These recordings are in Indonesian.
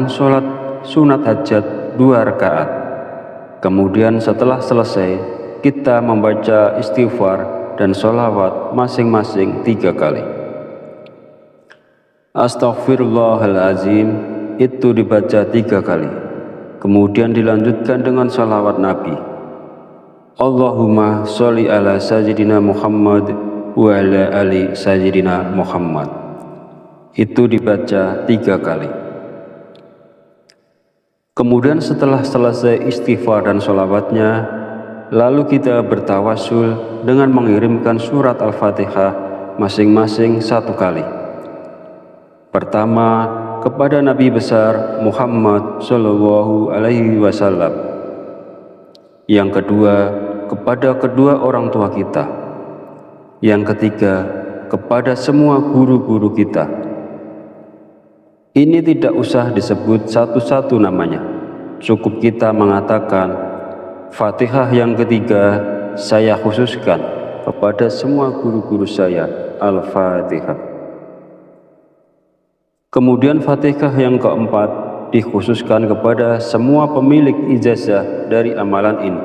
sholat sunat hajat 2 rakaat. Kemudian setelah selesai, kita membaca istighfar dan sholawat masing-masing 3 kali. Astaghfirullahalazim itu dibaca 3 kali. Kemudian dilanjutkan dengan sholawat Nabi. Allahumma sholli ala sayyidina Muhammad wa ala ali sayyidina Muhammad. Itu dibaca 3 kali. Kemudian setelah selesai istighfar dan sholawatnya, lalu kita bertawasul dengan mengirimkan surat Al-Fatihah masing-masing 1 kali. Pertama, kepada Nabi besar Muhammad Shallallahu Alaihi Wasallam. Yang kedua, kepada kedua orang tua kita. Yang ketiga, kepada semua guru-guru kita. Ini tidak usah disebut satu-satu namanya. Cukup kita mengatakan, Fatihah yang ketiga saya khususkan kepada semua guru-guru saya. Al-Fatihah. Kemudian Fatihah yang keempat dikhususkan kepada semua pemilik ijazah dari amalan ini.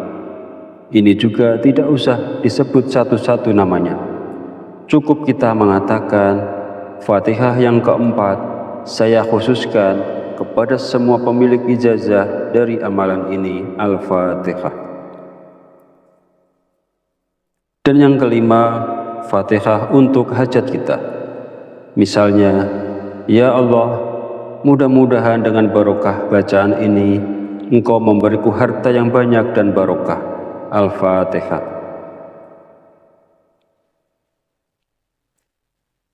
Ini juga tidak usah disebut satu-satu namanya. Cukup kita mengatakan, Fatihah yang keempat saya khususkan kepada semua pemilik ijazah dari amalan ini. Al-Fatihah. Dan yang kelima, Fatihah untuk hajat kita. Misalnya, ya Allah, mudah-mudahan dengan barokah bacaan ini Engkau memberiku harta yang banyak dan barokah. Al-Fatihah.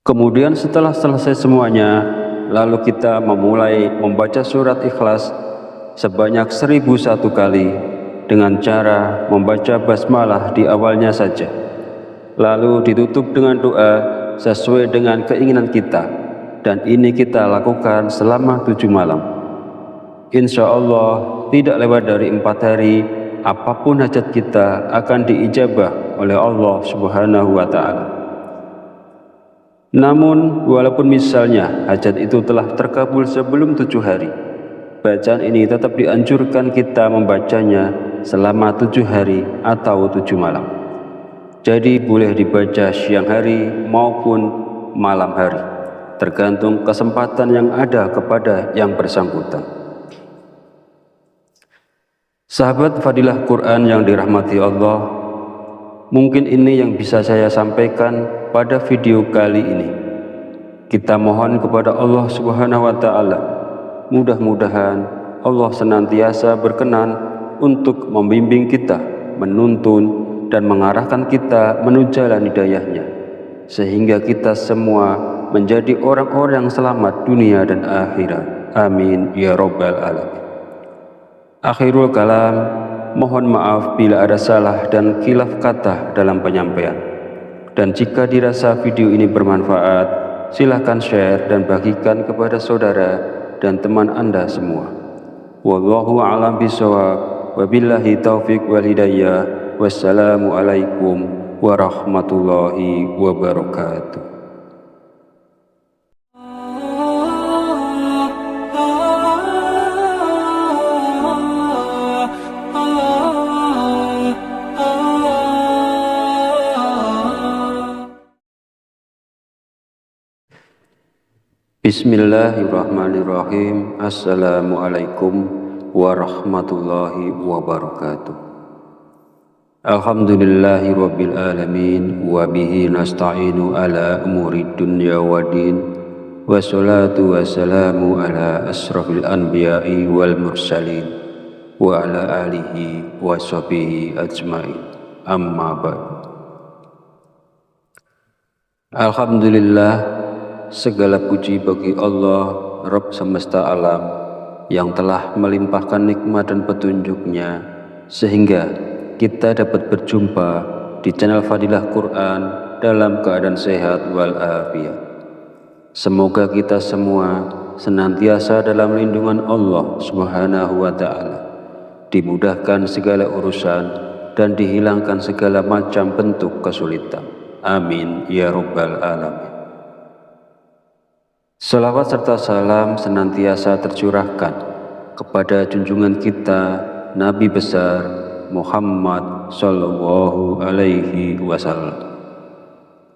Kemudian setelah selesai semuanya, lalu kita memulai membaca surat Ikhlas sebanyak 1001 kali dengan cara membaca basmalah di awalnya saja. Lalu ditutup dengan doa sesuai dengan keinginan kita. Dan ini kita lakukan selama 7 malam. Insya Allah tidak lewat dari 4 hari, apapun hajat kita akan diijabah oleh Allah Subhanahu wa Ta'ala. Namun walaupun misalnya hajat itu telah terkabul sebelum 7 hari, bacaan ini tetap dianjurkan kita membacanya selama 7 hari atau 7 malam. Jadi boleh dibaca siang hari maupun malam hari, tergantung kesempatan yang ada kepada yang bersangkutan. Sahabat Fadilah Quran yang dirahmati Allah, mungkin ini yang bisa saya sampaikan pada video kali ini. Kita mohon kepada Allah Subhanahu wa Ta'ala, mudah-mudahan Allah senantiasa berkenan untuk membimbing kita, menuntun dan mengarahkan kita menuju jalan hidayahnya, sehingga kita semua menjadi orang-orang yang selamat dunia dan akhirat. Amin ya Rabbal Alamin. Akhirul kalam, mohon maaf bila ada salah dan khilaf kata dalam penyampaian. Dan jika dirasa video ini bermanfaat, silakan share dan bagikan kepada saudara dan teman Anda semua. Wallahu a'lam bishawab, wabillahi taufiq wal hidayah. Wassalamualaikum warahmatullahi wabarakatuh. Bismillahirrahmanirrahim. Assalamualaikum warahmatullahi wabarakatuh. Alhamdulillahi rabbil alamin, wa bihi nasta'inu ala umuri dunya waddin, wassalatu wassalamu ala asrafil anbiya'i wal mursalin, wa ala alihi wa sahbihi ajma'in. Amma ba'du. Alhamdulillah, segala puji bagi Allah, Rabb semesta alam, yang telah melimpahkan nikmat dan petunjuknya, sehingga kita dapat berjumpa di channel Fadilah Quran dalam keadaan sehat walafiat. Semoga kita semua senantiasa dalam lindungan Allah Subhanahu wa Ta'ala, dimudahkan segala urusan dan dihilangkan segala macam bentuk kesulitan. Amin ya Rabbal Alamin. Salawat serta salam senantiasa tercurahkan kepada junjungan kita Nabi besar Muhammad sallallahu alaihi wasallam.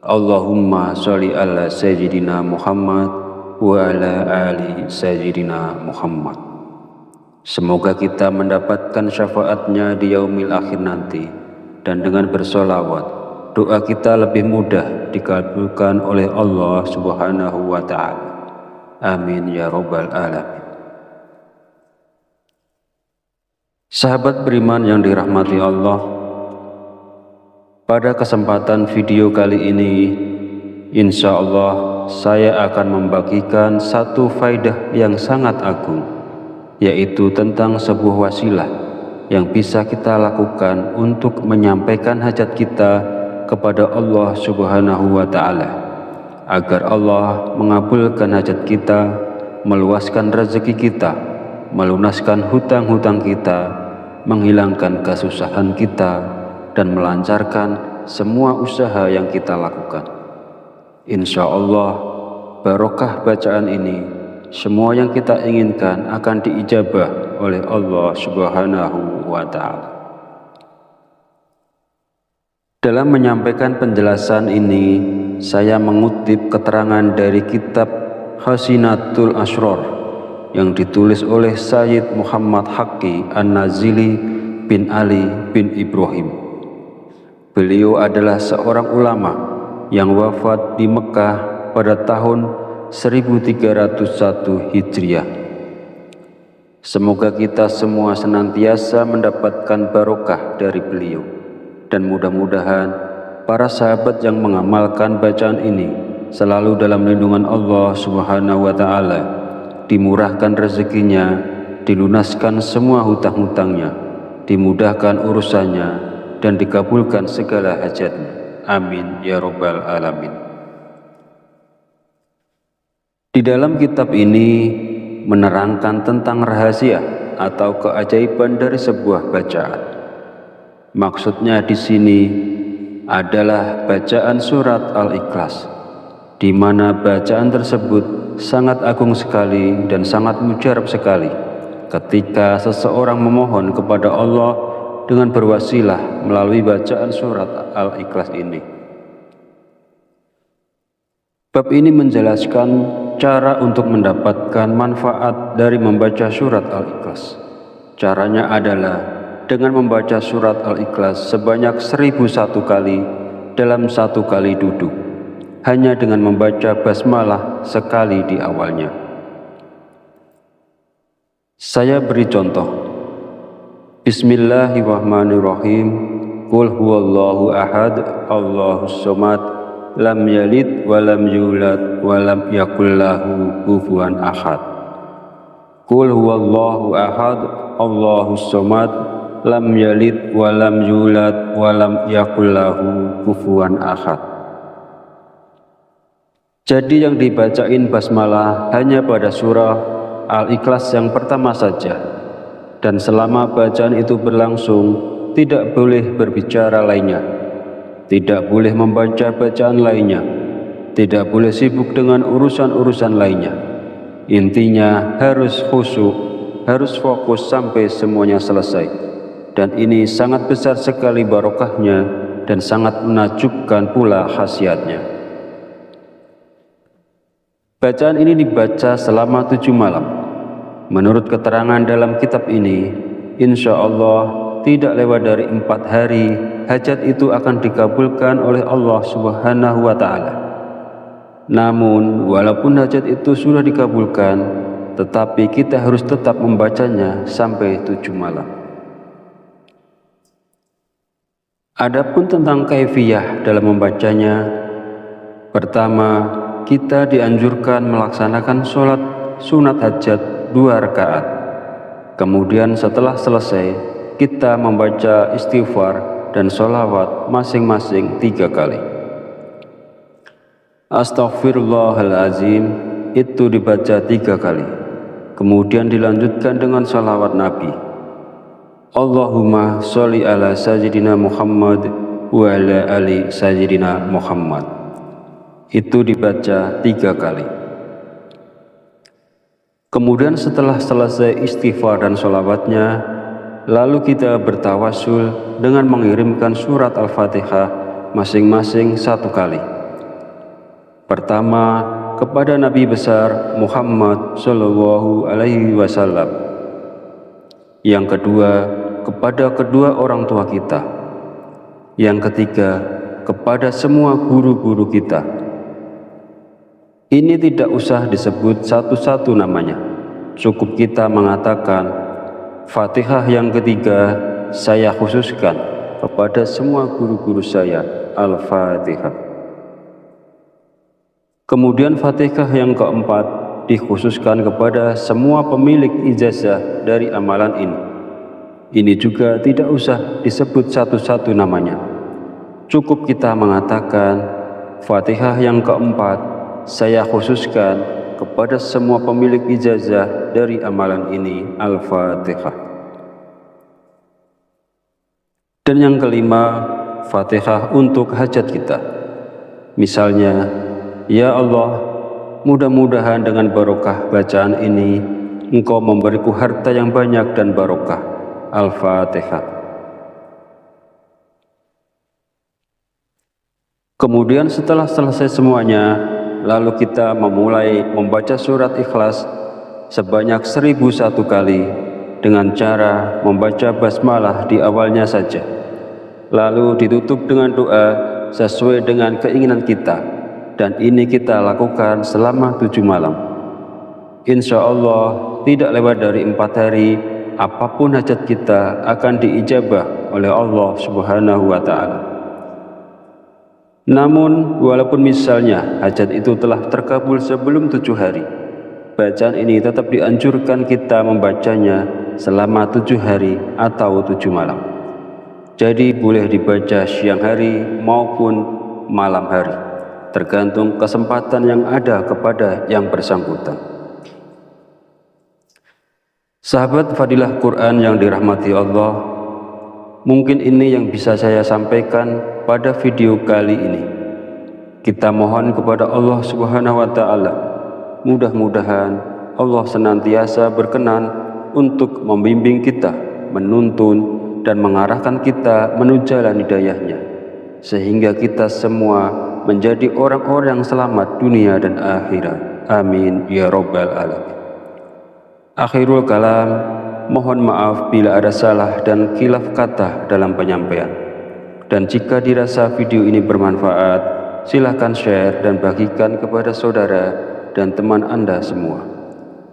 Allahumma sholli ala sayyidina Muhammad wa ala ali sayyidina Muhammad. Semoga kita mendapatkan syafaatnya di yaumil akhir nanti, dan dengan bersolawat doa kita lebih mudah dikabulkan oleh Allah Subhanahu wa ta'ala. Amin ya rabbal alamin. Sahabat beriman yang dirahmati Allah, pada kesempatan video kali ini insya Allah saya akan membagikan satu faidah yang sangat agung, yaitu tentang sebuah wasilah yang bisa kita lakukan untuk menyampaikan hajat kita kepada Allah Subhanahu wa ta'ala, agar Allah mengabulkan hajat kita, meluaskan rezeki kita, melunaskan hutang-hutang kita, menghilangkan kesusahan kita, dan melancarkan semua usaha yang kita lakukan. Insya Allah, barokah bacaan ini, semua yang kita inginkan akan diijabah oleh Allah Subhanahu wa ta'ala. Dalam menyampaikan penjelasan ini, saya mengutip keterangan dari kitab Khazinatul Asrar yang ditulis oleh Sayyid Muhammad Haqqi An-Nazili bin Ali bin Ibrahim. Beliau adalah seorang ulama yang wafat di Mekah pada tahun 1301 Hijriah. Semoga kita semua senantiasa mendapatkan barokah dari beliau, dan mudah-mudahan para sahabat yang mengamalkan bacaan ini selalu dalam lindungan Allah Subhanahu wa ta'ala, dimurahkan rezekinya, dilunaskan semua hutang-hutangnya, dimudahkan urusannya, dan dikabulkan segala hajatnya. Amin ya rabbal alamin. Di dalam kitab ini menerangkan tentang rahasia atau keajaiban dari sebuah bacaan. Maksudnya di sini adalah bacaan surat Al-Ikhlas, di mana bacaan tersebut sangat agung sekali dan sangat mujarab sekali ketika seseorang memohon kepada Allah dengan berwasilah melalui bacaan surat Al-Ikhlas ini. Bab ini menjelaskan cara untuk mendapatkan manfaat dari membaca surat Al-Ikhlas. Caranya adalah dengan membaca surat Al-Ikhlas sebanyak 1001 kali dalam satu kali duduk, hanya dengan membaca basmalah sekali di awalnya. Saya beri contoh. Bismillahirrahmanirrahim. Qul huwallahu ahad, Allahus somad, lam yalid wa lam yulad wa lam yakul lahu kufuwan ahad. Qul huwallahu ahad, Allahus somad, lam yalid wa lam yulad wa lam yakul lahu kufuwan ahad. Jadi yang dibacain basmalah hanya pada surah Al-Ikhlas yang pertama saja, dan selama bacaan itu berlangsung tidak boleh berbicara lainnya, tidak boleh membaca bacaan lainnya, tidak boleh sibuk dengan urusan-urusan lainnya. Intinya harus khusyuk, harus fokus sampai semuanya selesai. Dan ini sangat besar sekali barokahnya dan sangat menakjubkan pula khasiatnya. Bacaan ini dibaca selama 7 malam. Menurut keterangan dalam kitab ini, insya Allah tidak lewat dari 4 hari hajat itu akan dikabulkan oleh Allah Subhanahu wa ta'ala. Namun walaupun hajat itu sudah dikabulkan, tetapi kita harus tetap membacanya sampai 7 malam. Adapun tentang kaifiyah dalam membacanya, pertama, kita dianjurkan melaksanakan sholat sunat hajat 2 rakaat. Kemudian setelah selesai, kita membaca istighfar dan sholawat masing-masing 3 kali. Astaghfirullahalazim itu dibaca 3 kali. Kemudian dilanjutkan dengan sholawat Nabi. Allahumma sholli ala sayyidina Muhammad wa ala ali sayyidina Muhammad. Itu dibaca 3 kali. Kemudian setelah selesai istighfar dan sholawatnya, lalu kita bertawasul dengan mengirimkan surat Al-Fatihah masing-masing 1 kali. Pertama, kepada Nabi besar Muhammad Shallallahu Alaihi Wasallam. Yang kedua, kepada kedua orang tua kita. Yang ketiga, kepada semua guru-guru kita. Ini tidak usah disebut satu-satu namanya. Cukup kita mengatakan, Fatihah yang ketiga saya khususkan kepada semua guru-guru saya, Al-Fatihah. Kemudian Fatihah yang keempat dikhususkan kepada semua pemilik ijazah dari amalan ini. Ini juga tidak usah disebut satu-satu namanya. Cukup kita mengatakan, Fatihah yang keempat saya khususkan kepada semua pemilik ijazah dari amalan ini, Al-Fatihah. Dan yang kelima, Fatihah untuk hajat kita. Misalnya, ya Allah, mudah-mudahan dengan barokah bacaan ini Engkau memberiku harta yang banyak dan barokah. Al-Fatihah. Kemudian setelah selesai semuanya, lalu kita memulai membaca surat Ikhlas sebanyak 1001 kali dengan cara membaca basmalah di awalnya saja. Lalu ditutup dengan doa sesuai dengan keinginan kita. Dan ini kita lakukan selama 7 malam. Insya Allah tidak lewat dari 4 hari, apapun hajat kita akan diijabah oleh Allah Subhanahu wa Ta'ala. Namun walaupun misalnya hajat itu telah terkabul sebelum 7 hari, bacaan ini tetap dianjurkan kita membacanya selama 7 hari atau 7 malam. Jadi boleh dibaca siang hari maupun malam hari, tergantung kesempatan yang ada kepada yang bersangkutan. Sahabat fadilah Quran yang dirahmati Allah, mungkin ini yang bisa saya sampaikan pada video kali ini. Kita mohon kepada Allah Subhanahu wa Ta'ala, mudah-mudahan Allah senantiasa berkenan untuk membimbing kita, menuntun dan mengarahkan kita menuju jalan hidayahnya, sehingga kita semua menjadi orang-orang yang selamat dunia dan akhirat. Amin ya Rabbal Alamin. Akhirul kalam, mohon maaf bila ada salah dan khilaf kata dalam penyampaian. Dan jika dirasa video ini bermanfaat, silakan share dan bagikan kepada saudara dan teman Anda semua.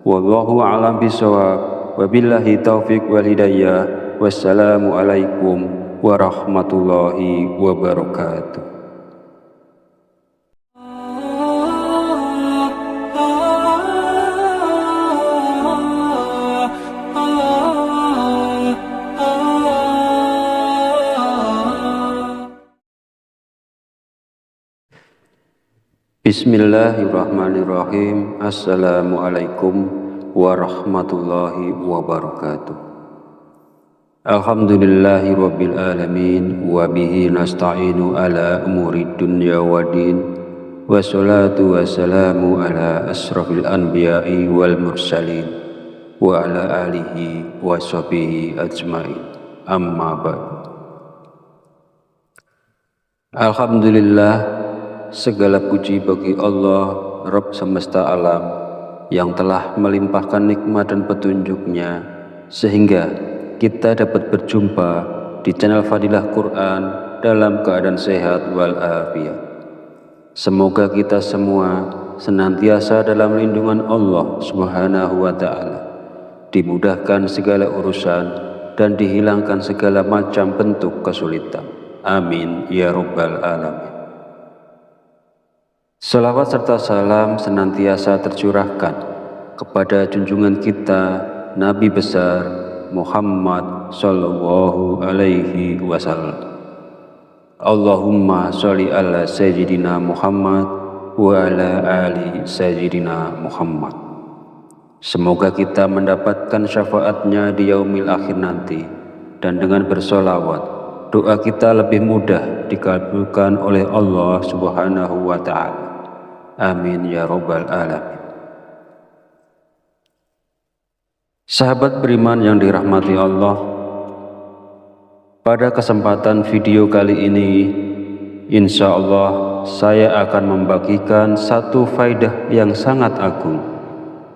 Wallahu a'lam bishawab, wabillahi taufiq wal hidayah. Wassalamualaikum warahmatullahi wabarakatuh. Bismillahirrahmanirrahim. Assalamualaikum warahmatullahi wabarakatuh. Alhamdulillahi rabbil alamin, wa bihi nasta'inu ala umuri dunya waddin, wassalatu wassalamu ala asrafil anbiya'i wal mursalin, wa ala alihi wa sahbihi ajma'in. Amma ba'du. Alhamdulillah, segala puji bagi Allah, Rabb semesta alam, yang telah melimpahkan nikmat dan petunjuknya sehingga kita dapat berjumpa di channel Fadilah Quran dalam keadaan sehat walafiat. Semoga kita semua senantiasa dalam lindungan Allah Subhanahu wa Ta'ala, dimudahkan segala urusan dan dihilangkan segala macam bentuk kesulitan. Amin ya Rabbal Alamin. Salawat serta salam senantiasa tercurahkan kepada junjungan kita Nabi besar Muhammad Sallallahu Alaihi Wasallam. Allahumma sholli ala Sayyidina Muhammad wa ala ali Sayyidina Muhammad. Semoga kita mendapatkan syafaatnya di yaumil akhir nanti, dan dengan bersolawat doa kita lebih mudah dikabulkan oleh Allah Subhanahu wa Ta'ala. Amin ya Rabbal Alamin. Sahabat beriman yang dirahmati Allah, pada kesempatan video kali ini, insya Allah saya akan membagikan satu faidah yang sangat agung,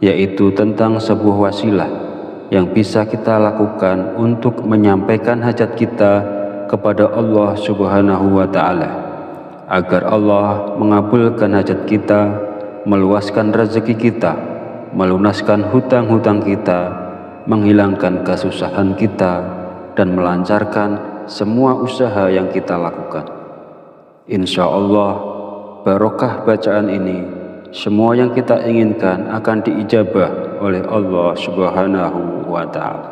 yaitu tentang sebuah wasilah yang bisa kita lakukan untuk menyampaikan hajat kita kepada Allah Subhanahu wa Ta'ala, agar Allah mengabulkan hajat kita, meluaskan rezeki kita, melunaskan hutang-hutang kita, menghilangkan kesusahan kita, dan melancarkan semua usaha yang kita lakukan. Insya Allah, barokah bacaan ini, semua yang kita inginkan akan diijabah oleh Allah Subhanahu wa Ta'ala.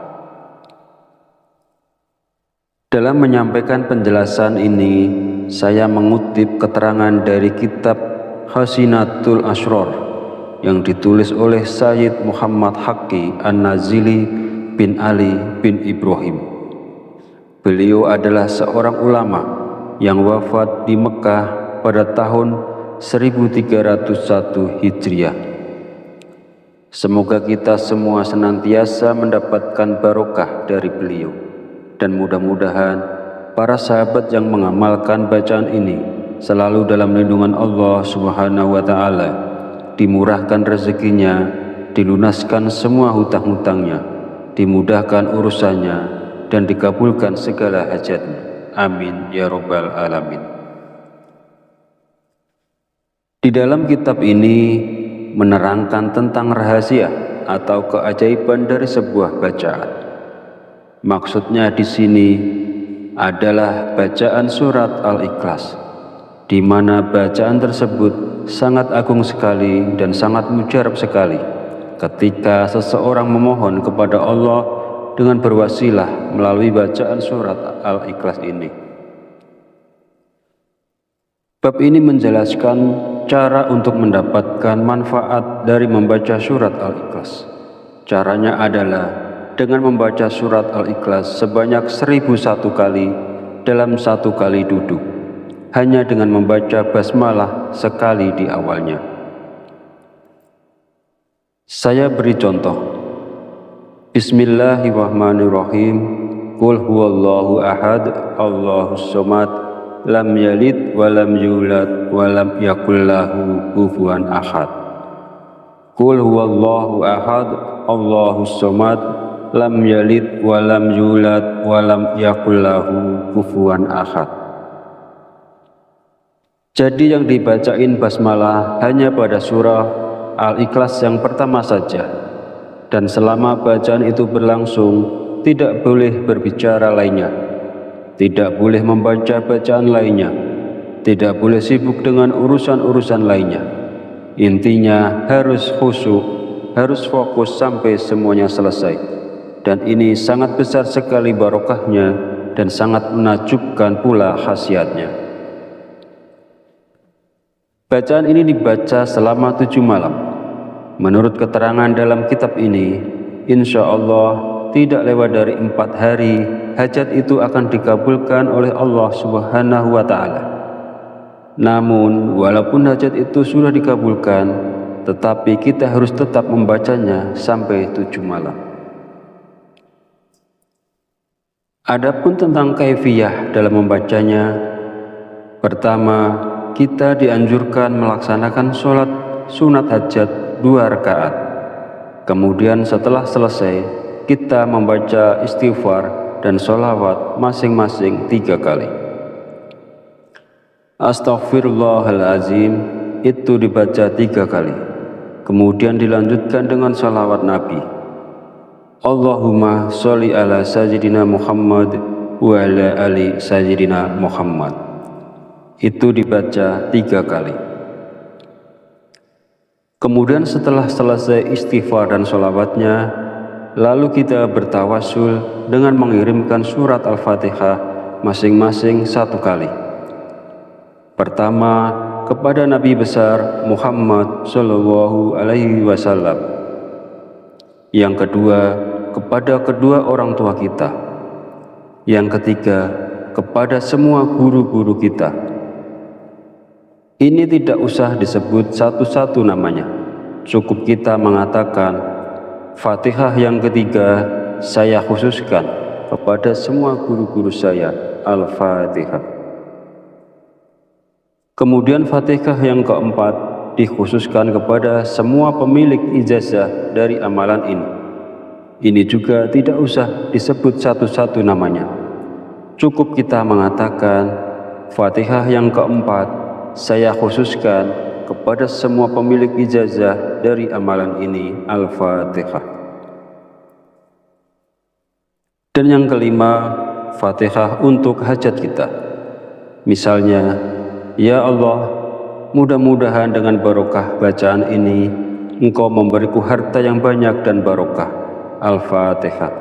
Dalam menyampaikan penjelasan ini, saya mengutip keterangan dari kitab Khazinatul Asrar yang ditulis oleh Sayyid Muhammad Haqqi An-Nazili bin Ali bin Ibrahim. Beliau adalah seorang ulama yang wafat di Mekah pada tahun 1301 Hijriah. Semoga kita semua senantiasa mendapatkan barokah dari beliau, dan mudah-mudahan para sahabat yang mengamalkan bacaan ini selalu dalam lindungan Allah Subhanahu wa Ta'ala, dimurahkan rezekinya, dilunaskan semua hutang-hutangnya, dimudahkan urusannya, dan dikabulkan segala hajatnya. Amin ya Rabbal Alamin. Di dalam kitab ini menerangkan tentang rahasia atau keajaiban dari sebuah bacaan. Maksudnya di sini adalah bacaan surat Al-Ikhlas, di mana bacaan tersebut sangat agung sekali dan sangat mujarab sekali ketika seseorang memohon kepada Allah dengan berwasilah melalui bacaan surat Al-Ikhlas ini. Bab ini menjelaskan cara untuk mendapatkan manfaat dari membaca surat Al-Ikhlas. Caranya adalah dengan membaca surat Al-Ikhlas sebanyak 1001 kali dalam satu kali duduk, hanya dengan membaca basmalah sekali di awalnya. Saya beri contoh. Bismillahirrahmanirrahim. Qul huwallahu ahad, Allahus somad, lam yalid wa lam yulad wa lam yakul lahu kufuwan ahad. Qul huwallahu ahad, Allahus somad, lam yalid wa lam yulad wa lam yakul lahu kufuwan ahad. Jadi yang dibacain basmalah hanya pada surah Al-Ikhlas yang pertama saja, dan selama bacaan itu berlangsung tidak boleh berbicara lainnya, tidak boleh membaca bacaan lainnya, tidak boleh sibuk dengan urusan-urusan lainnya. Intinya harus khusyuk, harus fokus sampai semuanya selesai, dan ini sangat besar sekali barokahnya dan sangat menakjubkan pula khasiatnya. Bacaan ini dibaca selama 7 malam. Menurut keterangan dalam kitab ini, insya Allah tidak lewat dari 4 hari, hajat itu akan dikabulkan oleh Allah Subhanahu wa Ta'ala. Namun, walaupun hajat itu sudah dikabulkan, tetapi kita harus tetap membacanya sampai 7 malam. Adapun tentang kaifiyah dalam membacanya, pertama, kita dianjurkan melaksanakan sholat sunat hajat 2 rakaat. Kemudian setelah selesai, kita membaca istighfar dan sholawat masing-masing 3 kali. Astaghfirullahalazim itu dibaca 3 kali. Kemudian dilanjutkan dengan sholawat Nabi. Allahumma sholli ala sayyidina Muhammad wa ala ali sayyidina Muhammad. Itu dibaca 3 kali. Kemudian setelah selesai istighfar dan sholawatnya, lalu kita bertawasul dengan mengirimkan surat Al-Fatihah masing-masing 1 kali. Pertama, kepada Nabi besar Muhammad Shallallahu Alaihi Wasallam. Yang kedua, kepada kedua orang tua kita. Yang ketiga, kepada semua guru-guru kita. Ini tidak usah disebut satu-satu namanya. Cukup kita mengatakan Fatihah yang ketiga saya khususkan kepada semua guru-guru saya. Al-Fatihah. Kemudian Fatihah yang keempat dikhususkan kepada semua pemilik ijazah dari amalan ini. Ini juga tidak usah disebut satu-satu namanya. Cukup kita mengatakan Fatihah yang keempat saya khususkan kepada semua pemilik ijazah dari amalan ini. Al-Fatihah. Dan yang kelima, Fatihah untuk hajat kita. Misalnya, ya Allah, mudah-mudahan dengan barokah bacaan ini Engkau memberiku harta yang banyak dan barokah. Al-Fatihah.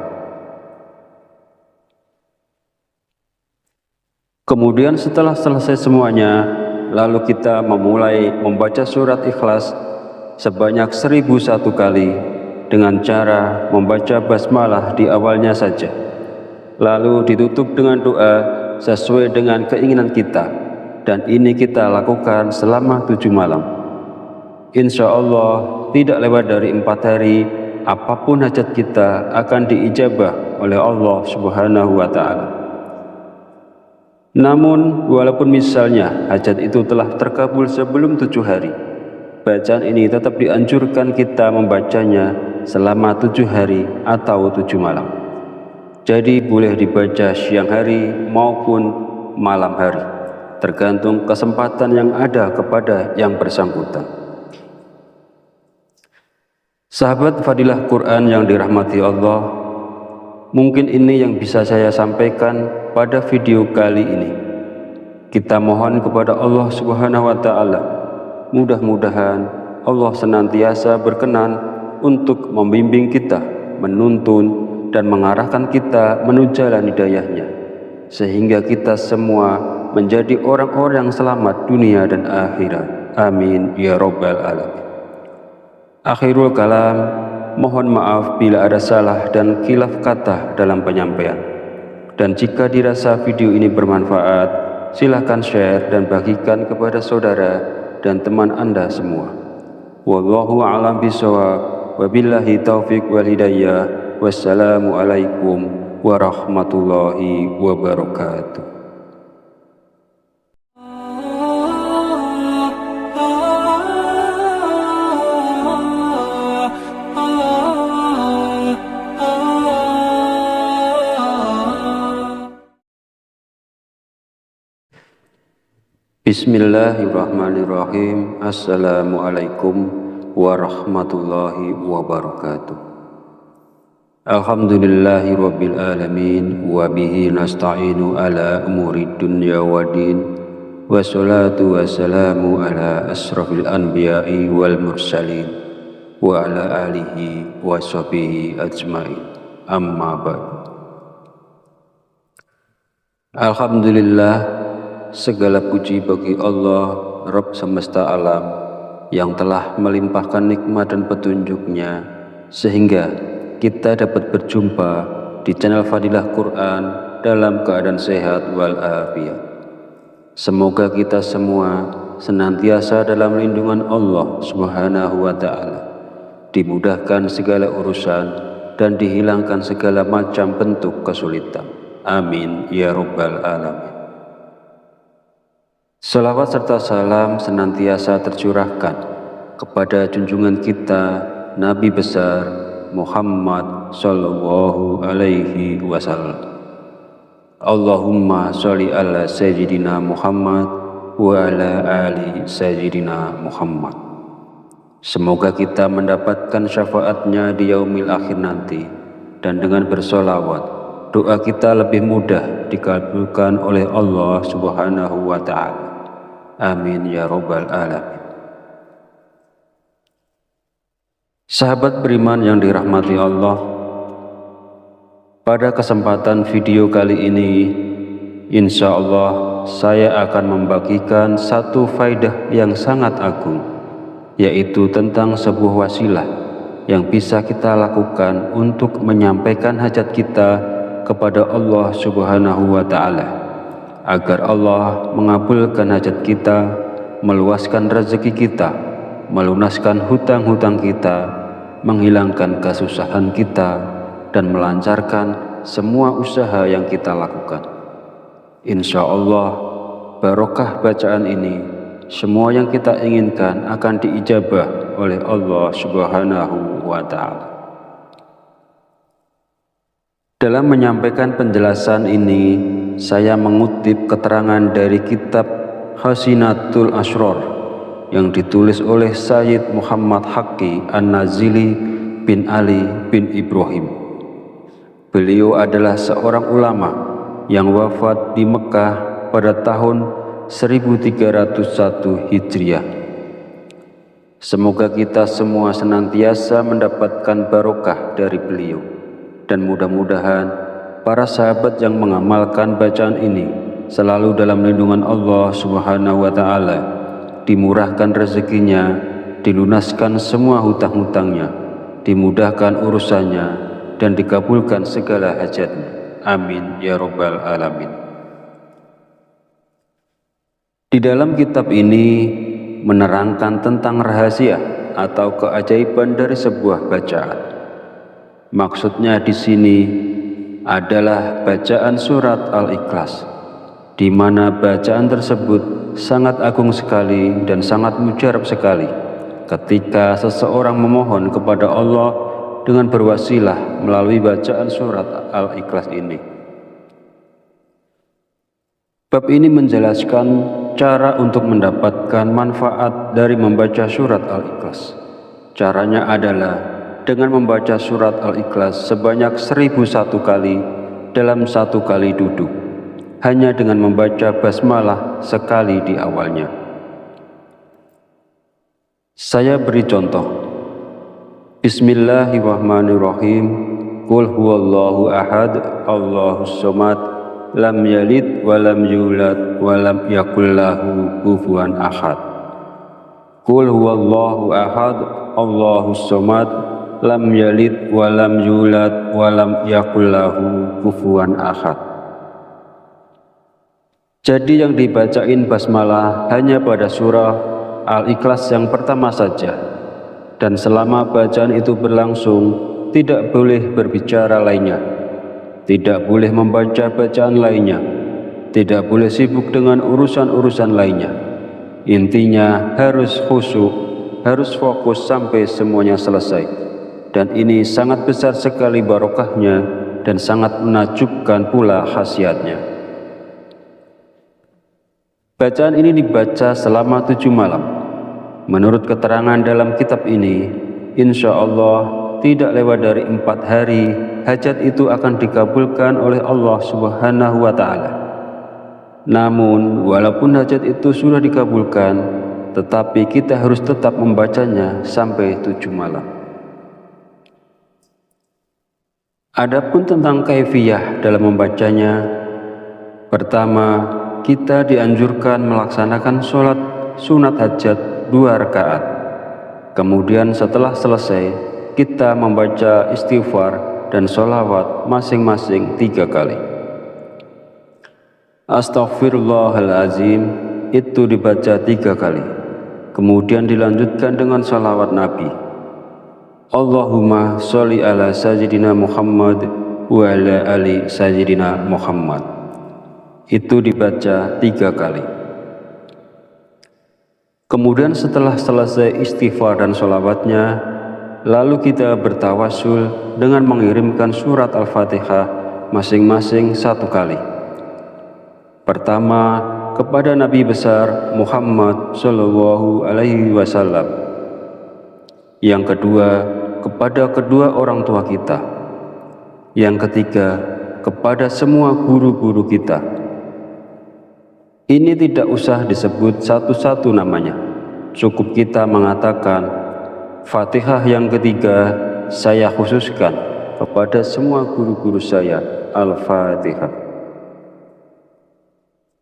Kemudian setelah selesai semuanya, lalu kita memulai membaca surat Ikhlas sebanyak 1001 kali dengan cara membaca basmalah di awalnya saja, lalu ditutup dengan doa sesuai dengan keinginan kita, dan ini kita lakukan selama 7 malam. Insya Allah tidak lewat dari 4 hari, apapun hajat kita akan diijabah oleh Allah Subhanahu wa Ta'ala. Namun walaupun misalnya hajat itu telah terkabul sebelum 7 hari, bacaan ini tetap dianjurkan kita membacanya selama 7 hari atau 7 malam. Jadi boleh dibaca siang hari maupun malam hari, tergantung kesempatan yang ada kepada yang bersangkutan. Sahabat Fadilah Quran yang dirahmati Allah, mungkin ini yang bisa saya sampaikan pada video kali ini. Kita mohon kepada Allah Subhanahu wa Ta'ala, mudah-mudahan Allah senantiasa berkenan untuk membimbing kita, menuntun dan mengarahkan kita menuju jalan hidayahnya, sehingga kita semua menjadi orang-orang yang selamat dunia dan akhirat. Amin ya Rabbal Alamin. Akhirul kalam, mohon maaf bila ada salah dan khilaf kata dalam penyampaian. Dan jika dirasa video ini bermanfaat, silakan share dan bagikan kepada saudara dan teman Anda semua. Wallahu a'lam bishawab. Wabillahi taufiq wal hidayah. Wassalamualaikum warahmatullahi wabarakatuh. Bismillahirrahmanirrahim. Assalamualaikum warahmatullahi wabarakatuh. Alhamdulillahi rabbil alamin, wa bihi nasta'inu ala umuri dunya waddin, wassalatu wassalamu ala asrafil anbiya'i wal mursalin, wa ala alihi wa sahbihi ajma'in. Amma ba'du. Alhamdulillah, segala puji bagi Allah, Rabb semesta alam, yang telah melimpahkan nikmat dan petunjuknya sehingga kita dapat berjumpa di channel Fadilah Quran dalam keadaan sehat walafiat. Semoga kita semua senantiasa dalam lindungan Allah Subhanahu wa Ta'ala, dimudahkan segala urusan dan dihilangkan segala macam bentuk kesulitan. Amin ya Rabbal Alamin. Salawat serta salam senantiasa tercurahkan kepada junjungan kita Nabi besar Muhammad sallallahu alaihi wasallam. Allahumma sholli ala sayyidina Muhammad wa ala ali sayyidina Muhammad. Semoga kita mendapatkan syafaatnya di yaumil akhir nanti, dan dengan bersolawat doa kita lebih mudah dikabulkan oleh Allah Subhanahu wa Ta'ala. Amin ya Rabbal Alamin. Sahabat beriman yang dirahmati Allah, pada kesempatan video kali ini, insya Allah saya akan membagikan satu faidah yang sangat agung, yaitu tentang sebuah wasilah yang bisa kita lakukan untuk menyampaikan hajat kita kepada Allah Subhanahu wa Ta'ala, agar Allah mengabulkan hajat kita, meluaskan rezeki kita, melunaskan hutang-hutang kita, menghilangkan kesusahan kita, dan melancarkan semua usaha yang kita lakukan. Insya Allah, barokah bacaan ini, semua yang kita inginkan akan diijabah oleh Allah Subhanahu wa Ta'ala. Dalam menyampaikan penjelasan ini, saya mengutip keterangan dari kitab Hasinatul Asrar yang ditulis oleh Sayyid Muhammad Haqqi An-Nazili bin Ali bin Ibrahim. Beliau adalah seorang ulama yang wafat di Mekah pada tahun 1301 Hijriah. Semoga kita semua senantiasa mendapatkan barokah dari beliau. Dan mudah-mudahan para sahabat yang mengamalkan bacaan ini selalu dalam lindungan Allah Subhanahu wa Ta'ala, dimurahkan rezekinya, dilunaskan semua hutang-hutangnya, dimudahkan urusannya, dan dikabulkan segala hajatnya. Amin ya Rabbal Alamin. Di dalam kitab ini menerangkan tentang rahasia atau keajaiban dari sebuah bacaan. Maksudnya di sini adalah bacaan surat Al-Ikhlas, di mana bacaan tersebut sangat agung sekali dan sangat mujarab sekali ketika seseorang memohon kepada Allah dengan berwasilah melalui bacaan surat Al-Ikhlas ini. Bab ini menjelaskan cara untuk mendapatkan manfaat dari membaca surat Al-Ikhlas. Caranya adalah dengan membaca surat Al-Ikhlas sebanyak 1001 kali dalam satu kali duduk, hanya dengan membaca basmalah sekali di awalnya. Saya beri contoh. Bismillahirrahmanirrahim. Qul huwallahu ahad, Allahus somad, lam yalid walam yulad walam yakul lahu kufuwan ahad. Qul huwallahu ahad, Allahus somad, lam yalid walam yulad walam yakul lahu kufuwan ahad. Jadi yang dibacain basmalah hanya pada surah Al-Ikhlas yang pertama saja, dan selama bacaan itu berlangsung tidak boleh berbicara lainnya, tidak boleh membaca bacaan lainnya, tidak boleh sibuk dengan urusan-urusan lainnya. Intinya harus khusyuk, harus fokus sampai semuanya selesai. Dan ini sangat besar sekali barokahnya dan sangat menakjubkan pula khasiatnya. Bacaan ini dibaca selama 7 malam. Menurut keterangan dalam kitab ini, insya Allah tidak lewat dari 4 hari, hajat itu akan dikabulkan oleh Allah Subhanahu wa Ta'ala. Namun, walaupun hajat itu sudah dikabulkan, tetapi kita harus tetap membacanya sampai 7 malam. Adapun tentang kaifiyah dalam membacanya, pertama, kita dianjurkan melaksanakan sholat sunat hajat 2 rakaat. Kemudian setelah selesai, kita membaca istighfar dan sholawat masing-masing 3 kali. Astaghfirullahalazim itu dibaca 3 kali. Kemudian dilanjutkan dengan sholawat Nabi. Allahumma sholli ala sayyidina Muhammad wa ala ali sayyidina Muhammad. Itu dibaca 3 kali. Kemudian setelah selesai istighfar dan sholawatnya, lalu kita bertawasul dengan mengirimkan surat Al-Fatihah masing-masing 1 kali. Pertama, kepada Nabi besar Muhammad Sallallahu Alaihi Wasallam. Yang kedua, kepada kedua orang tua kita. Yang ketiga, kepada semua guru-guru kita. Ini tidak usah disebut satu-satu namanya. Cukup kita mengatakan, Fatihah yang ketiga saya khususkan kepada semua guru-guru saya, Al-Fatihah.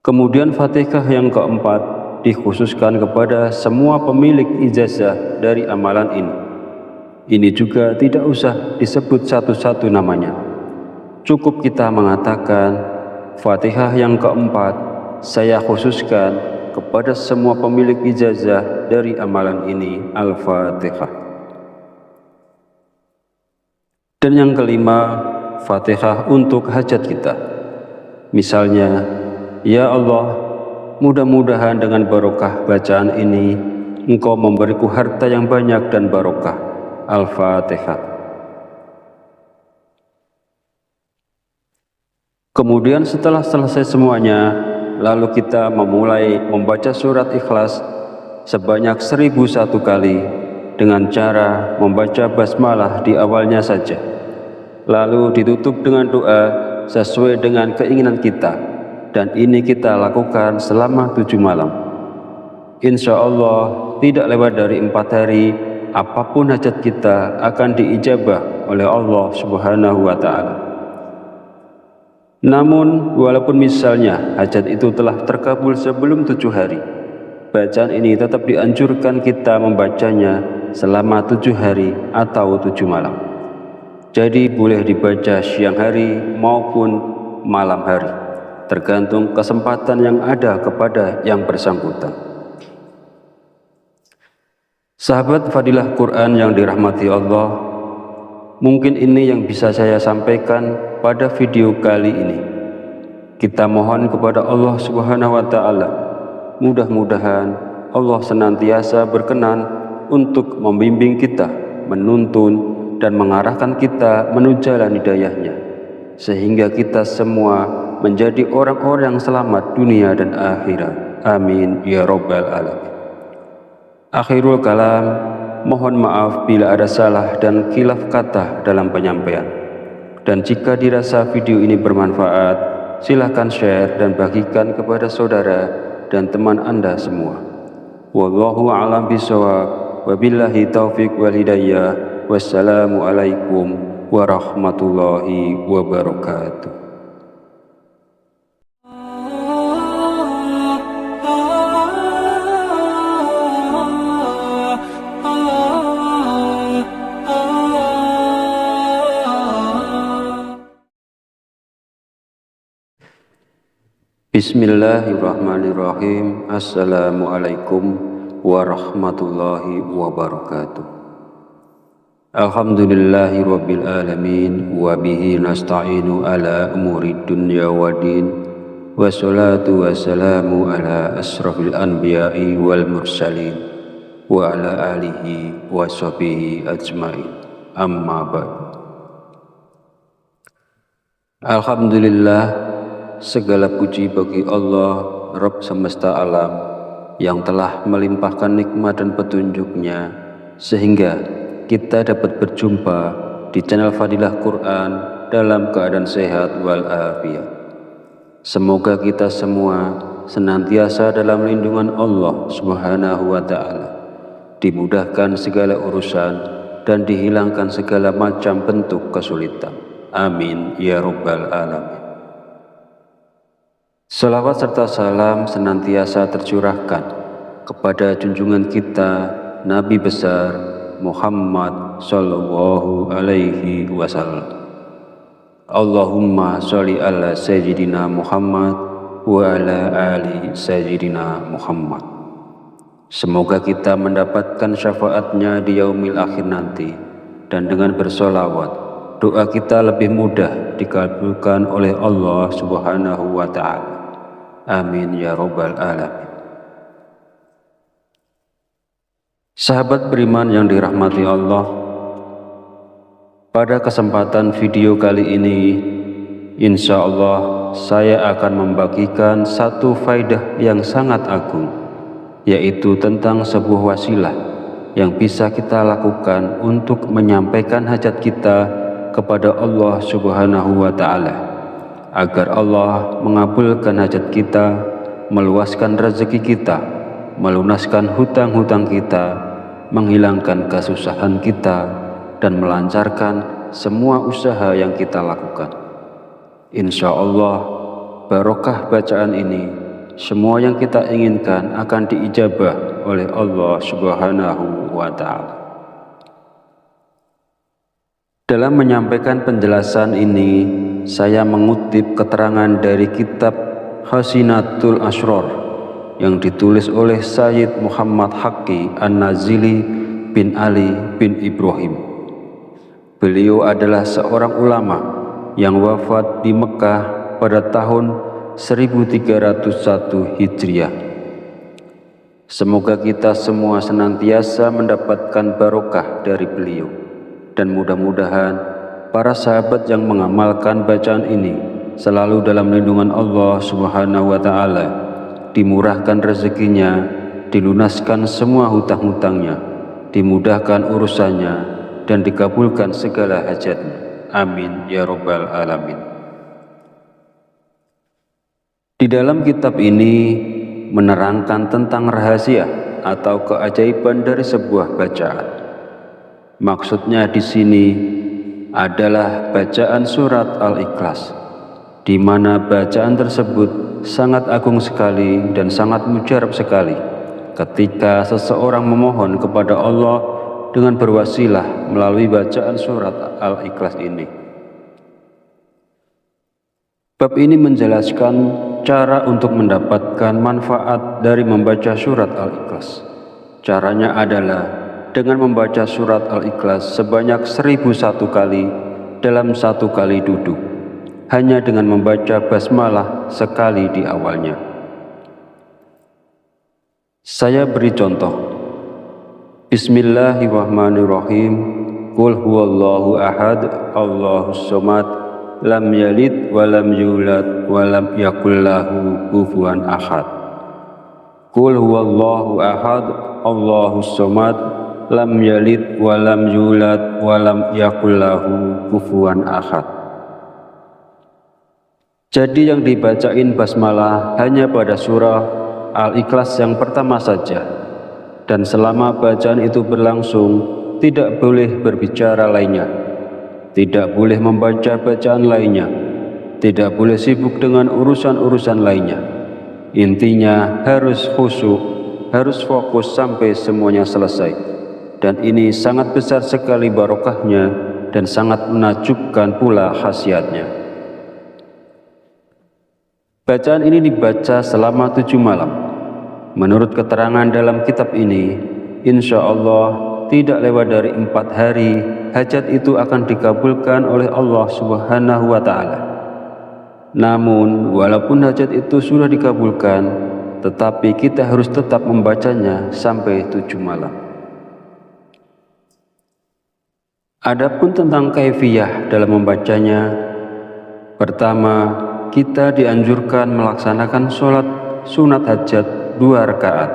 Kemudian Fatihah yang keempat dikhususkan kepada semua pemilik ijazah dari amalan ini. Ini juga tidak usah disebut satu-satu namanya. Cukup kita mengatakan, Fatihah yang keempat saya khususkan kepada semua pemilik ijazah dari amalan ini, Al-Fatihah. Dan yang kelima, Fatihah untuk hajat kita. Misalnya, ya Allah, mudah-mudahan dengan barokah bacaan ini Engkau memberiku harta yang banyak dan barokah. Al-Fatihah. Kemudian setelah selesai semuanya, lalu kita memulai membaca surat Ikhlas sebanyak 1001 kali dengan cara membaca basmalah di awalnya saja. Lalu ditutup dengan doa sesuai dengan keinginan kita, dan ini kita lakukan selama 7 malam. Insya Allah tidak lewat dari 4 hari, apapun hajat kita akan diijabah oleh Allah Subhanahu wa Ta'ala. Namun walaupun misalnya hajat itu telah terkabul sebelum 7 hari, bacaan ini tetap dianjurkan kita membacanya selama 7 hari atau 7 malam. Jadi boleh dibaca siang hari maupun malam hari, tergantung kesempatan yang ada kepada yang bersangkutan. Sahabat fadilah Quran yang dirahmati Allah, mungkin ini yang bisa saya sampaikan pada video kali ini. Kita mohon kepada Allah Subhanahu wa Ta'ala, mudah-mudahan Allah senantiasa berkenan untuk membimbing kita, menuntun dan mengarahkan kita menuju jalan hidayahnya, sehingga kita semua menjadi orang-orang yang selamat dunia dan akhirat. Amin ya Rabbal Alamin. Akhirul kalam, mohon maaf bila ada salah dan khilaf kata dalam penyampaian. Dan jika dirasa video ini bermanfaat, silakan share dan bagikan kepada saudara dan teman Anda semua. Wallahu a'lam bishawab, wabillahi taufiq wal hidayah. Wassalamualaikum warahmatullahi wabarakatuh. Bismillahirrahmanirrahim. Assalamualaikum warahmatullahi wabarakatuh. Alhamdulillahi rabbil alamin, wa bihi nasta'inu ala umuri dunya waddin, wassalatu wassalamu ala asrafil anbiya'i wal mursalin, wa ala alihi wa sahbihi ajma'in. Amma ba'd. Alhamdulillah, segala puji bagi Allah, Rabb semesta alam, yang telah melimpahkan nikmat dan petunjuknya sehingga kita dapat berjumpa di channel Fadilah Quran dalam keadaan sehat walafiat. Semoga kita semua senantiasa dalam lindungan Allah Subhanahu wa Ta'ala, dimudahkan segala urusan dan dihilangkan segala macam bentuk kesulitan. Amin ya Rabbal Alamin. Salawat serta salam senantiasa tercurahkan kepada junjungan kita Nabi besar Muhammad sallallahu alaihi wasallam. Allahumma sholli ala sayyidina Muhammad wa ala ali sayyidina Muhammad. Semoga kita mendapatkan syafaatnya di yaumil akhir nanti, dan dengan bersolawat doa kita lebih mudah dikabulkan oleh Allah Subhanahu wa Ta'ala. Amin ya Rabbal Alamin. Sahabat beriman yang dirahmati Allah, pada kesempatan video kali ini, insya Allah saya akan membagikan satu faidah yang sangat agung, yaitu tentang sebuah wasilah yang bisa kita lakukan untuk menyampaikan hajat kita kepada Allah Subhanahu wa Ta'ala, agar Allah mengabulkan hajat kita, meluaskan rezeki kita, melunaskan hutang-hutang kita, menghilangkan kesusahan kita, dan melancarkan semua usaha yang kita lakukan. Insya Allah, barokah bacaan ini, semua yang kita inginkan akan diijabah oleh Allah Subhanahu wa Ta'ala. Dalam menyampaikan penjelasan ini, saya mengutip keterangan dari kitab Hasinatul Asrar yang ditulis oleh Sayyid Muhammad Haqqi An-Nazili bin Ali bin Ibrahim. Beliau adalah seorang ulama yang wafat di Mekah pada tahun 1301 Hijriah. Semoga kita semua senantiasa mendapatkan barokah dari beliau, dan mudah-mudahan para sahabat yang mengamalkan bacaan ini selalu dalam lindungan Allah Subhanahu wa Ta'ala, dimurahkan rezekinya, dilunaskan semua hutang-hutangnya, dimudahkan urusannya, dan dikabulkan segala hajatnya. Amin ya Rabbal Alamin. Di dalam kitab ini menerangkan tentang rahasia atau keajaiban dari sebuah bacaan. Maksudnya di sini adalah bacaan surat Al-Ikhlas, di mana bacaan tersebut sangat agung sekali dan sangat mujarab sekali ketika seseorang memohon kepada Allah dengan berwasilah melalui bacaan surat Al-Ikhlas ini. Bab ini menjelaskan cara untuk mendapatkan manfaat dari membaca surat Al-Ikhlas. Caranya adalah dengan membaca surat Al-Ikhlas sebanyak 1001 kali dalam satu kali duduk, hanya dengan membaca basmalah sekali di awalnya. Saya beri contoh. Bismillahirrahmanirrahim. Qul huwallahu ahad, Allahus somad, lam yalid wa lam yulad wa lam yakul lahu kufuwan ahad. Qul huwallahu ahad, Allahus somad, lam yalid wa lam yulad wa lam yakul lahu kufuwan ahad. Jadi yang dibacain basmalah hanya pada surah Al-Ikhlas yang pertama saja, dan selama bacaan itu berlangsung tidak boleh berbicara lainnya, tidak boleh membaca bacaan lainnya, tidak boleh sibuk dengan urusan-urusan lainnya. Intinya harus khusyuk, harus fokus sampai semuanya selesai, dan ini sangat besar sekali barokahnya dan sangat menakjubkan pula khasiatnya. Bacaan ini dibaca selama 7 malam. Menurut keterangan dalam kitab ini, insya Allah tidak lewat dari 4 hari, hajat itu akan dikabulkan oleh Allah Subhanahu wa Ta'ala. Namun, walaupun hajat itu sudah dikabulkan, tetapi kita harus tetap membacanya sampai 7 malam. Adapun tentang kaifiyah dalam membacanya, pertama, kita dianjurkan melaksanakan sholat sunat hajat 2 rakaat.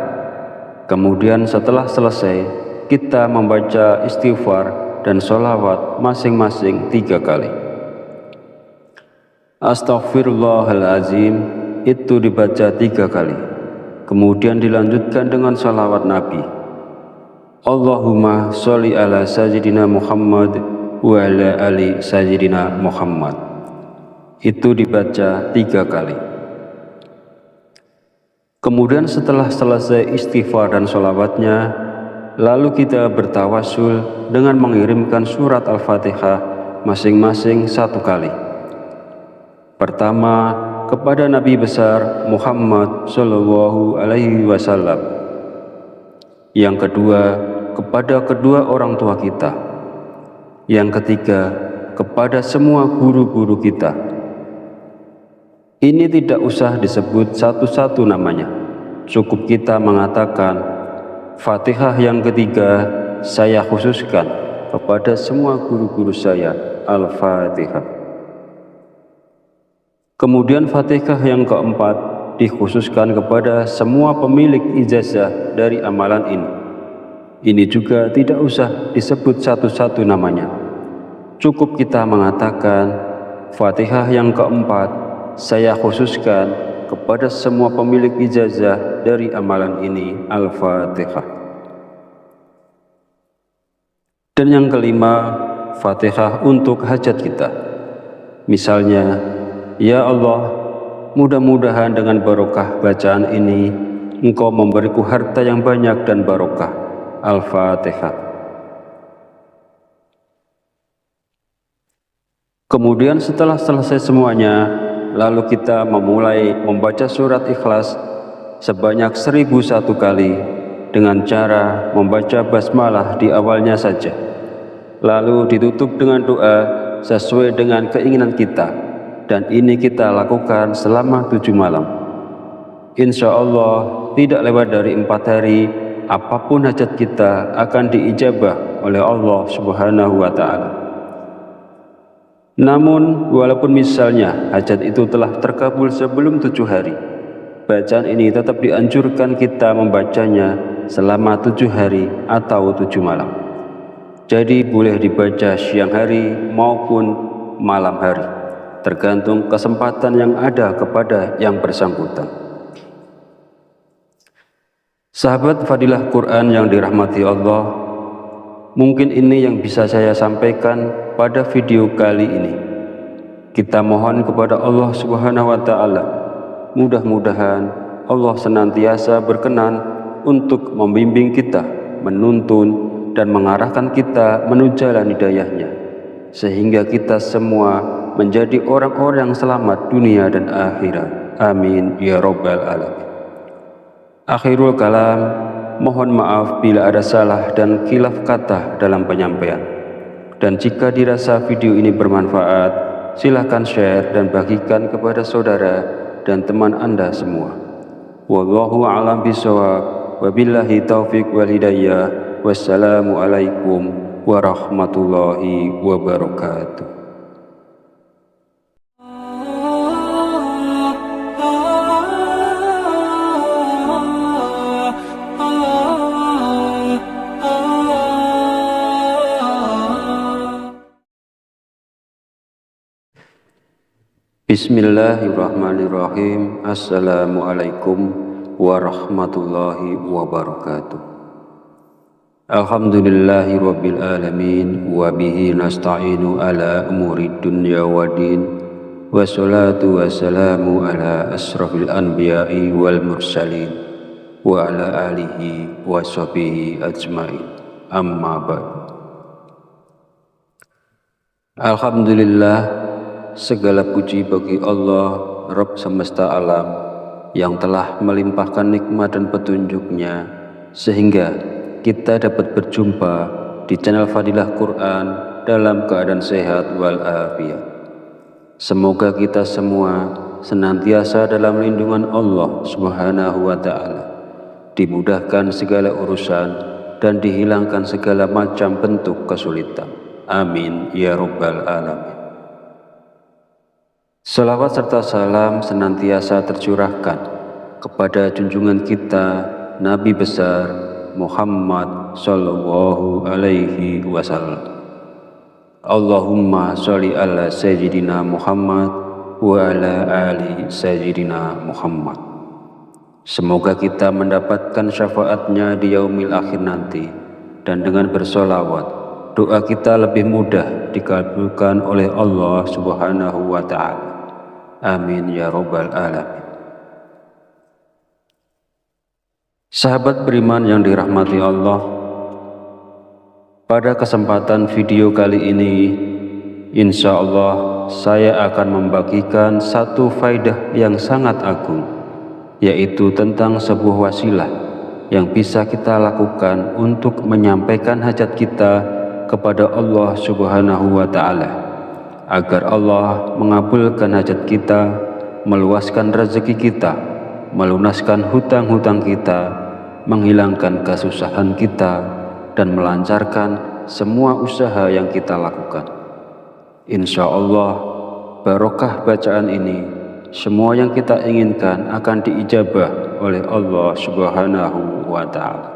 Kemudian setelah selesai, kita membaca istighfar dan sholawat masing-masing 3 kali. Astaghfirullahalazim itu dibaca 3 kali. Kemudian dilanjutkan dengan sholawat Nabi. Allahumma sholli ala sayyidina Muhammad wa ala ali sayyidina Muhammad. Itu dibaca 3 kali. Kemudian setelah selesai istighfar dan sholawatnya, lalu kita bertawasul dengan mengirimkan surat Al-Fatihah masing-masing 1 kali. Pertama, kepada Nabi besar Muhammad Shallallahu Alaihi Wasallam. Yang kedua, kepada kedua orang tua kita. Yang ketiga, kepada semua guru-guru kita. Ini tidak usah disebut satu-satu namanya. Cukup kita mengatakan, Fatihah yang ketiga saya khususkan kepada semua guru-guru saya, Al-Fatihah. Kemudian Fatihah yang keempat dikhususkan kepada semua pemilik ijazah dari amalan ini. Ini juga tidak usah disebut satu-satu namanya. Cukup kita mengatakan, Fatihah yang keempat saya khususkan kepada semua pemilik ijazah dari amalan ini, Al-Fatihah. Dan yang kelima, Fatihah untuk hajat kita. Misalnya, ya Allah, mudah-mudahan dengan barokah bacaan ini, Engkau memberiku harta yang banyak dan barokah. Al-Fatihah. Kemudian setelah selesai semuanya, lalu kita memulai membaca surat Ikhlas sebanyak 1001 kali dengan cara membaca basmalah di awalnya saja. lalu ditutup dengan doa sesuai dengan keinginan kita, dan ini kita lakukan selama 7 malam. Insya Allah tidak lewat dari 4 hari, apapun hajat kita akan diijabah oleh Allah Subhanahu wa Ta'ala. Namun walaupun misalnya hajat itu telah terkabul sebelum 7 hari, bacaan ini tetap dianjurkan kita membacanya selama 7 hari atau 7 malam. Jadi boleh dibaca siang hari maupun malam hari, tergantung kesempatan yang ada kepada yang bersangkutan. Sahabat fadilah Quran yang dirahmati Allah, mungkin ini yang bisa saya sampaikan pada video kali ini. Kita mohon kepada Allah Subhanahu wa Ta'ala, mudah-mudahan Allah senantiasa berkenan untuk membimbing kita, menuntun dan mengarahkan kita menuju jalan hidayahnya, sehingga kita semua menjadi orang-orang yang selamat dunia dan akhirat. Amin ya Rabbal Alamin. Akhirul kalam, mohon maaf bila ada salah dan khilaf kata dalam penyampaian. Dan jika dirasa video ini bermanfaat, silakan share dan bagikan kepada saudara dan teman Anda semua. Wallahu a'lam bishawab, wabillahi taufiq wal hidayah. Wassalamualaikum warahmatullahi wabarakatuh. Bismillahirrahmanirrahim. Assalamualaikum warahmatullahi wabarakatuh. Alhamdulillahi rabbil alamin, wa bihi nasta'inu ala umuri dunya waddin, wassalatu wassalamu ala asrafil anbiya'i wal mursalin, wa ala alihi wa sahbihi ajma'in, amma ba'du. Alhamdulillah, segala puji bagi Allah Rabb semesta alam yang telah melimpahkan nikmat dan petunjuknya sehingga kita dapat berjumpa di channel Fadilah Quran dalam keadaan sehat walafiat. Semoga kita semua senantiasa dalam lindungan Allah Subhanahu wa Ta'ala, dimudahkan segala urusan dan dihilangkan segala macam bentuk kesulitan. Amin ya Rabbal Alamin. Salawat serta salam senantiasa tercurahkan kepada junjungan kita Nabi besar Muhammad sallallahu alaihi wasallam. Allahumma sholli ala sayyidina Muhammad wa ala ali sayyidina Muhammad. Semoga kita mendapatkan syafaatnya di yaumil akhir nanti, dan dengan bersolawat doa kita lebih mudah dikabulkan oleh Allah Subhanahu wa Ta'ala. Amin ya Rabbal Alamin. Sahabat beriman yang dirahmati Allah, pada kesempatan video kali ini, insya Allah saya akan membagikan satu faidah yang sangat agung, yaitu tentang sebuah wasilah yang bisa kita lakukan untuk menyampaikan hajat kita kepada Allah Subhanahu wa Ta'ala, agar Allah mengabulkan hajat kita, meluaskan rezeki kita, melunaskan hutang-hutang kita, menghilangkan kesusahan kita, dan melancarkan semua usaha yang kita lakukan. Insya Allah, barokah bacaan ini, semua yang kita inginkan akan diijabah oleh Allah Subhanahu wa Ta'ala.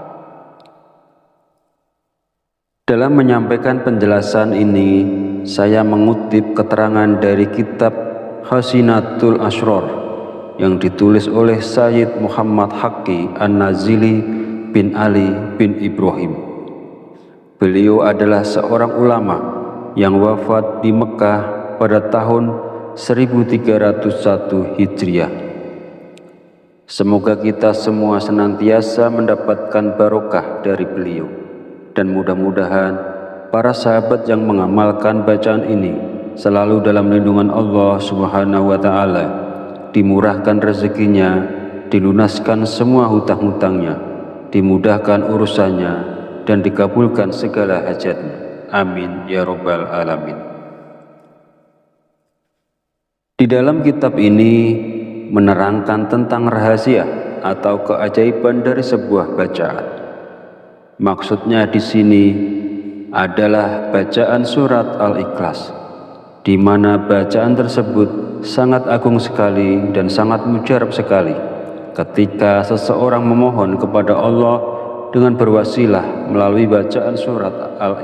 Dalam menyampaikan penjelasan ini, saya mengutip keterangan dari kitab Hasinatul Asrar yang ditulis oleh Sayyid Muhammad Haqqi An-Nazili bin Ali bin Ibrahim. Beliau adalah seorang ulama yang wafat di Mekah pada tahun 1301 Hijriah. Semoga kita semua senantiasa mendapatkan barokah dari beliau, dan mudah-mudahan para sahabat yang mengamalkan bacaan ini selalu dalam lindungan Allah Subhanahu wa Ta'ala, dimurahkan rezekinya, dilunaskan semua hutang-hutangnya, dimudahkan urusannya, dan dikabulkan segala hajatnya. Amin ya Rabbal Alamin. Di dalam kitab ini menerangkan tentang rahasia atau keajaiban dari sebuah bacaan. Maksudnya di sini adalah bacaan surat Al-Ikhlas, di mana bacaan tersebut sangat agung sekali dan sangat mujarab sekali ketika seseorang memohon kepada Allah dengan berwasilah melalui bacaan surat Al-Ikhlas.